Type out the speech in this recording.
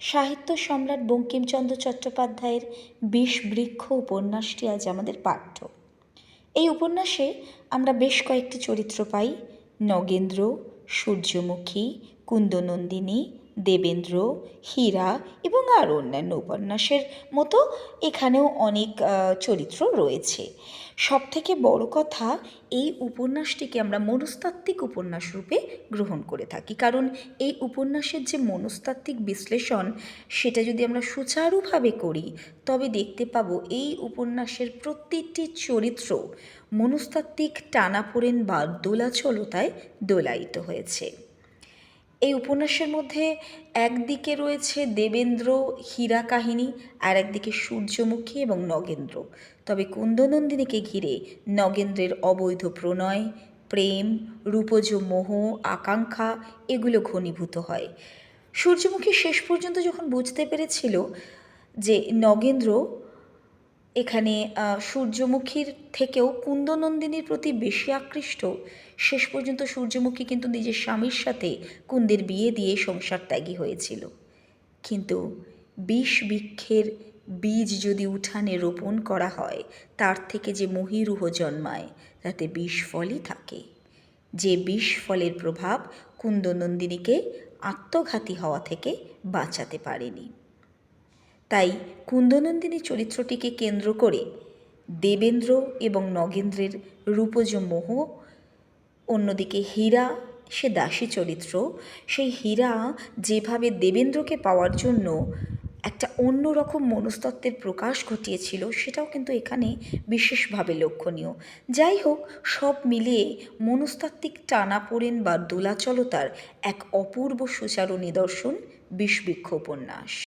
সাহিত্য সম্রাট বঙ্কিমচন্দ্র চট্টোপাধ্যায়ের বিষবৃক্ষ উপন্যাসটি আজ আমাদের পাঠ্য। এই উপন্যাসে আমরা বেশ কয়েকটি চরিত্র পাই: নগেন্দ্র, সূর্যমুখী, কুন্দনন্দিনী, দেবেন্দ্র, হীরা এবং আরও অন্যান্য উপন্যাসের মতো এখানেও অনেক চরিত্র রয়েছে। সবথেকে বড় কথা, এই উপন্যাসটিকে আমরা মনস্তাত্ত্বিক উপন্যাস রূপে গ্রহণ করে থাকি, কারণ এই উপন্যাসের যে মনস্তাত্ত্বিক বিশ্লেষণ, সেটা যদি আমরা সুচারুভাবে করি তবে দেখতে পাবো এই উপন্যাসের প্রত্যেকটি চরিত্র মনস্তাত্ত্বিক টানাপোড়েন বা দোলাচলতায় দোলায়িত হয়েছে। এই উপন্যাসের মধ্যে একদিকে রয়েছে দেবেন্দ্র হীরা কাহিনী, আর একদিকে সূর্যমুখী এবং নগেন্দ্র। তবে কুন্দনন্দিনীকে ঘিরে নগেন্দ্রের অবৈধ প্রণয়, প্রেম, রূপজ মোহ, আকাঙ্ক্ষা এগুলো ঘনীভূত হয়। সূর্যমুখী শেষ পর্যন্ত যখন বুঝতে পেরেছিল যে নগেন্দ্র এখানে সূর্যমুখীর থেকেও কুন্দনন্দিনীর প্রতি বেশি আকৃষ্ট, শেষ পর্যন্ত সূর্যমুখী কিন্তু নিজের স্বামীর সাথে কুন্দের বিয়ে দিয়ে সংসার ত্যাগী হয়েছিল। কিন্তু বিষবৃক্ষের বীজ যদি উঠানে রোপণ করা হয়, তার থেকে যে মহীরুহ জন্মায় তাতে বিষফলই থাকে। যে বিষফলের প্রভাব কুন্দনন্দিনীকে আত্মঘাতী হওয়া থেকে বাঁচাতে পারেনি। তাই কুন্দনন্দিনী চরিত্রটিকে কেন্দ্র করে দেবেন্দ্র এবং নগেন্দ্রের রূপজ মোহ, অন্যদিকে হীরা সে দাসী চরিত্র, সেই হীরা যেভাবে দেবেন্দ্রকে পাওয়ার জন্য একটা অন্যরকম মনস্তত্ত্বের প্রকাশ ঘটিয়েছিল, সেটাও কিন্তু এখানে বিশেষভাবে লক্ষণীয়। যাই হোক, সব মিলিয়ে মনস্তাত্ত্বিক টানাপোড়েন বা দোলাচলতার এক অপূর্ব সুচারু নিদর্শন বিষবৃক্ষ উপন্যাস।